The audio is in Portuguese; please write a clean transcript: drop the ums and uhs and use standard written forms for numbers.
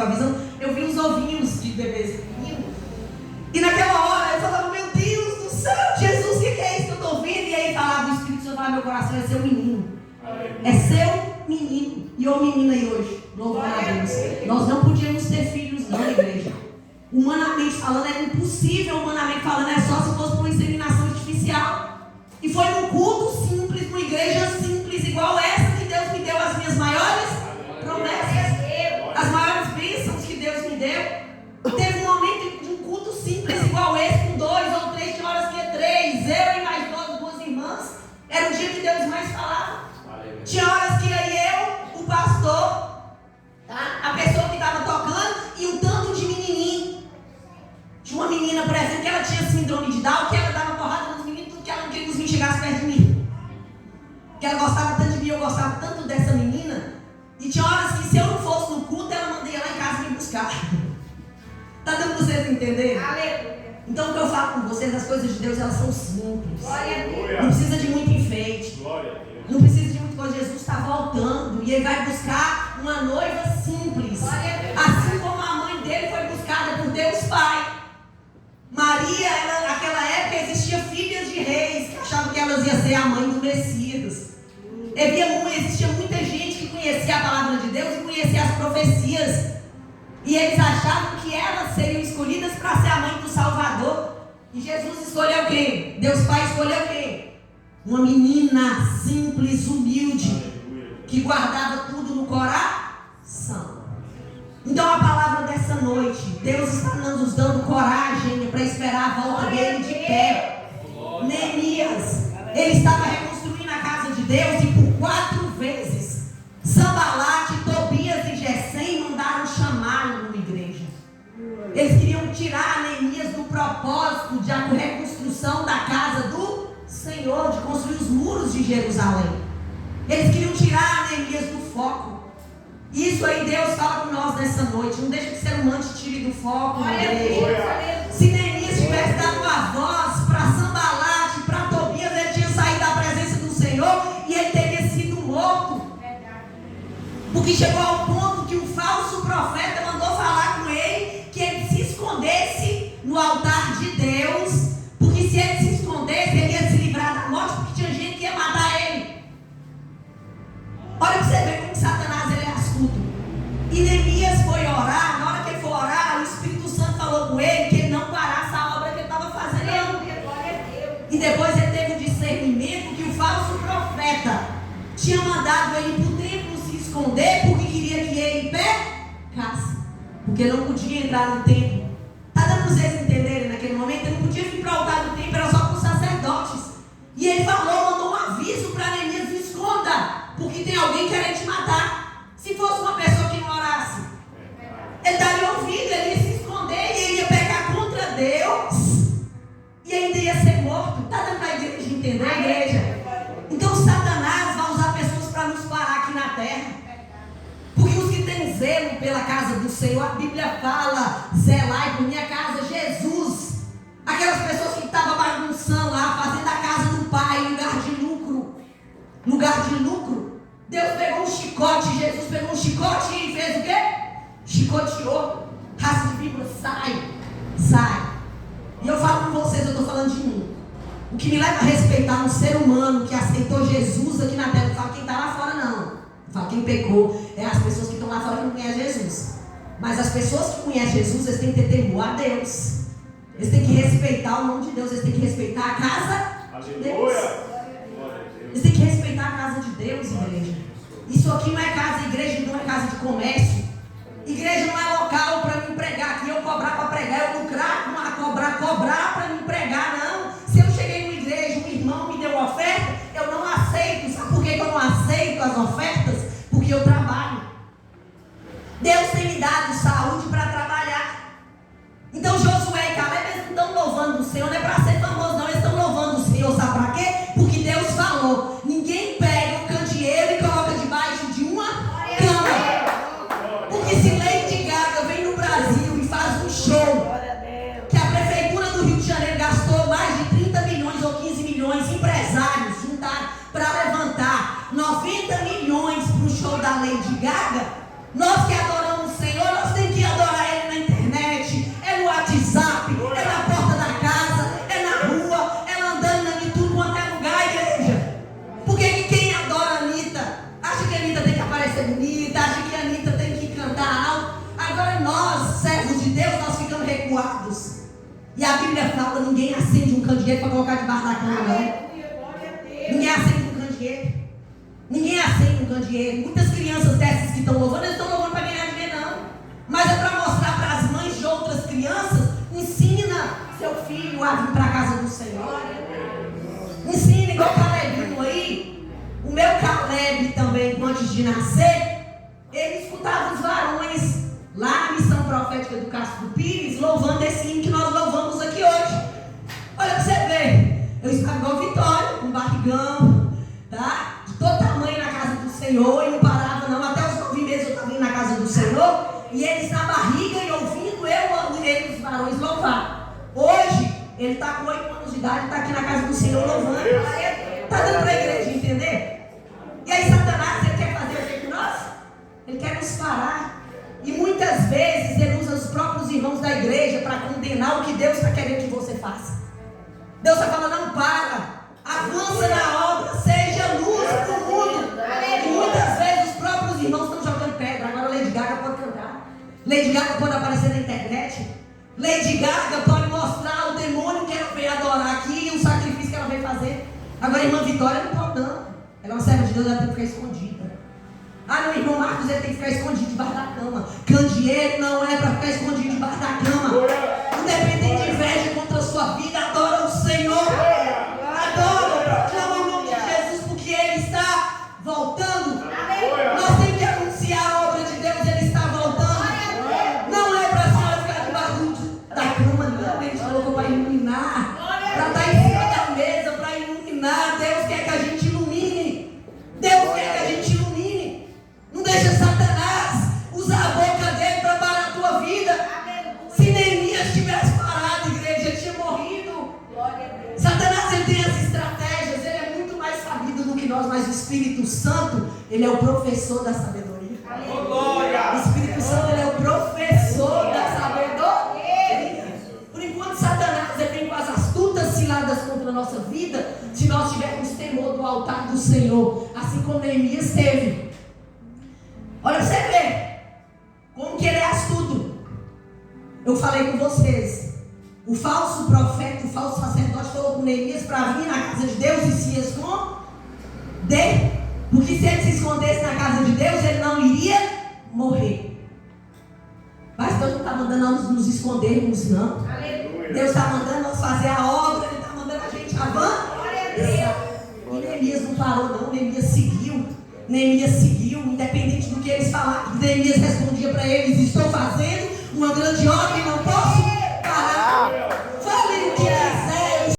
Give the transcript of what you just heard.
com a visão, eu vi uns ovinhos de bebês pequeninos. E naquela hora eu falava, meu Deus do céu, Jesus, o que é isso que eu estou vendo? E aí falava, o Espírito Santo falava, meu coração é seu menino. É seu menino. E ô menina aí hoje, louvado a Deus. Nós não podíamos ter filhos não, igreja. Humanamente falando, era impossível, humanamente falando, era só se fosse por inseminação artificial. E foi num culto simples, numa igreja simples, igual essa que Deus me deu as minhas maiores promessas, as maiores bênçãos que Deus me deu. Teve um momento de um culto simples, igual esse, com 2 ou 3, tinha horas que ia 3, eu e mais 2 irmãs. Era o dia que Deus mais falava. Tinha horas que ia eu, o pastor, tá? A pessoa que estava tocando e um tanto de menininho. Tinha uma menina, por exemplo, que ela tinha síndrome de Down, que ela dava porrada nos meninos, tudo que ela não queria que os meninos chegassem perto de mim. Que ela gostava tanto de mim, eu gostava tanto dessa menina. E tinha horas que se eu não fosse no culto, ela mandaria lá em casa me buscar. Tá dando para vocês entenderem? Aleluia. Então o que eu falo com vocês, as coisas de Deus, elas são simples. Glória a Deus. Não precisa de muito enfeite. Glória a Deus. Não precisa de muito coisa. Jesus está voltando e ele vai buscar uma noiva simples. Assim como a mãe dele foi buscada por Deus Pai. Maria, naquela época existia filhas de reis que achavam que elas iam ser a mãe do Messias. Existia muita gente que conhecia a palavra de Deus e conhecia as profecias. E eles achavam que elas seriam escolhidas para ser a mãe do Salvador. E Jesus escolheu quem? Deus Pai escolheu quem? Uma menina simples, humilde, que guardava tudo no coração. Então a palavra dessa noite, Deus está nos dando coragem para esperar a volta dele de pé. Neemias, ele estava reconstruindo a casa de Deus e por 4 vezes Sambalate, Tobias e Gesem mandaram chamá-lo numa igreja. Eles queriam tirar Neemias do propósito de reconstrução da casa do Senhor, de construir os muros de Jerusalém. Eles queriam tirar Neemias do foco. Isso aí Deus fala com nós nessa noite. Não deixa que ser humano te tire do foco. Se Neemias tivesse dado uma voz para Sambalate, para Tobias, ele tinha saído da presença do Senhor e ele teria sido morto. Porque chegou ao ponto que um falso profeta mandou falar com ele que ele se escondesse no altar de Deus, porque se ele se escondesse, ele ia se livrar da morte, porque tinha gente que ia matar ele. Olha para você ver como Satanás ele é astuto. E Neemias foi orar. Na hora que ele foi orar, o Espírito Santo falou com ele que ele não parasse a obra que ele estava fazendo. E depois ele teve o discernimento que o falso profeta tinha mandado ele para o templo se esconder, porque queria que ele pecasse, porque ele não podia entrar no templo. Está dando para vocês entenderem? Naquele momento ele não podia vir para o altar do templo, era só para os sacerdotes. E ele mandou um aviso para Neemias: se esconda, porque tem alguém querendo te matar. Se fosse uma pessoa que não orasse, ele daria ouvido, ele ia se esconder e ele ia pecar contra Deus e ainda ia ser morto. Está dando para a igreja entender, a igreja? Então Satanás vai usar pessoas para nos parar aqui na terra. Porque os que têm zelo pela casa do Senhor, a Bíblia fala: zelai por minha casa, Jesus. Aquelas pessoas que estavam bagunçando lá, fazendo a casa do Pai lugar de lucro. Lugar de lucro. Deus pegou um chicote, Jesus pegou um chicote e fez o quê? Chicoteou. Raça de víbora, sai. E eu falo com vocês, eu estou falando de mim. O que me leva a respeitar um ser humano que aceitou Jesus aqui na terra, não falo quem está lá fora não. Não falo quem pecou, é as pessoas que estão lá fora que não conhecem Jesus. Mas as pessoas que conhecem Jesus, eles têm que ter temor a Deus. Eles têm que respeitar o nome de Deus, eles têm que respeitar a casa de Deus. Eles têm que respeitar a casa de Deus, igreja. Isso aqui não é casa, igreja não é casa de comércio. Igreja não é local para me pregar aqui, eu cobrar para pregar, eu lucrar, cobrar para me pregar, não. Se eu cheguei numa igreja, um irmão me deu uma oferta, eu não aceito. Sabe por que eu não aceito as ofertas? Porque eu trabalho. Deus tem me dado saúde para trabalhar. Então Josué e Caleb, eles não estão louvando o Senhor, não é para ser famoso não, eles estão louvando o Senhor, sabe para quê? Porque Deus falou: ninguém pega um candeeiro e coloca debaixo de uma cama. Porque se Lady Gaga nós, servos de Deus, nós ficamos recuados. E a Bíblia fala, ninguém acende um candeeiro para colocar debaixo da cama, né? Ninguém acende um candeeiro. Ninguém acende um candeeiro. Muitas crianças dessas que estão louvando, eles estão louvando para ganhar dinheiro, não. Mas é para mostrar para as mães de outras crianças, ensina seu filho a vir para a casa do Senhor. Ensina igual o Calebinho aí. O meu Caleb também, antes de nascer, ele escutava os varões lá na missão profética do Castro Pires, louvando esse hino que nós louvamos aqui hoje. Olha para você ver, eu estava igual Vitória, com barrigão, tá? De todo tamanho na casa do Senhor, e não parava não, até os 9 meses eu estava indo na casa do Senhor, e eles na barriga e ouvindo ele, os varões louvar. Hoje, ele está com 8 anos de idade, está aqui na casa do Senhor louvando. Está dando para a igreja entender? E aí Satanás, ele quer fazer o que com nós? Ele quer nos parar. E muitas vezes ele usa os próprios irmãos da igreja para condenar o que Deus está querendo que você faça. Deus está falando, não para. Avança na obra, seja luz para o mundo. E muitas vezes os próprios irmãos estão jogando pedra. Agora Lady Gaga pode cantar. Lady Gaga pode aparecer na internet. Lady Gaga pode mostrar o demônio que ela veio adorar aqui e o sacrifício que ela veio fazer. Agora a irmã Vitória não pode não. Ela é uma serva de Deus, ela tem que ficar escondida. Ah, meu irmão Marcos, ele tem que ficar escondido debaixo da cama. Candeeiro não é para ficar escondido debaixo da cama. Independente de inveja contra a sua vida, adora o Senhor. Adora, proclama o nome de Jesus, porque Ele está voltando. Nós temos que anunciar a obra de Deus, Ele está voltando. Não é para a senhora ficar debaixo da cama, não. Ele colocou para iluminar, para estar em cima da mesa, para iluminar. Deus quer que a gente ilumine. Deus quer que a gente ilumine. Não deixa Satanás usar a boca dele para parar a tua vida. Se Neemias tivesse parado, igreja, tinha morrido. Satanás, ele tem as estratégias, ele é muito mais sabido do que nós, mas o Espírito Santo, ele é o professor da sabedoria. O Espírito Santo, ele é o professor da sabedoria. Por enquanto, Satanás, ele vem com as astutas ciladas contra a nossa vida, se nós tivermos temor do altar do Senhor, assim como Neemias teve. Olha para você ver como que ele é astuto. Eu falei com vocês, o falso profeta, o falso sacerdote falou com Neemias para vir na casa de Deus e se esconder, porque se ele se escondesse na casa de Deus, ele não iria morrer. Mas Deus não está mandando nós nos escondermos, não. Deus está mandando nós fazer a obra, Ele está mandando a gente avançar. E Neemias não parou não, Neemias seguiu, independente do que eles falaram. Neemias respondia para eles, estou fazendo uma grande obra e não posso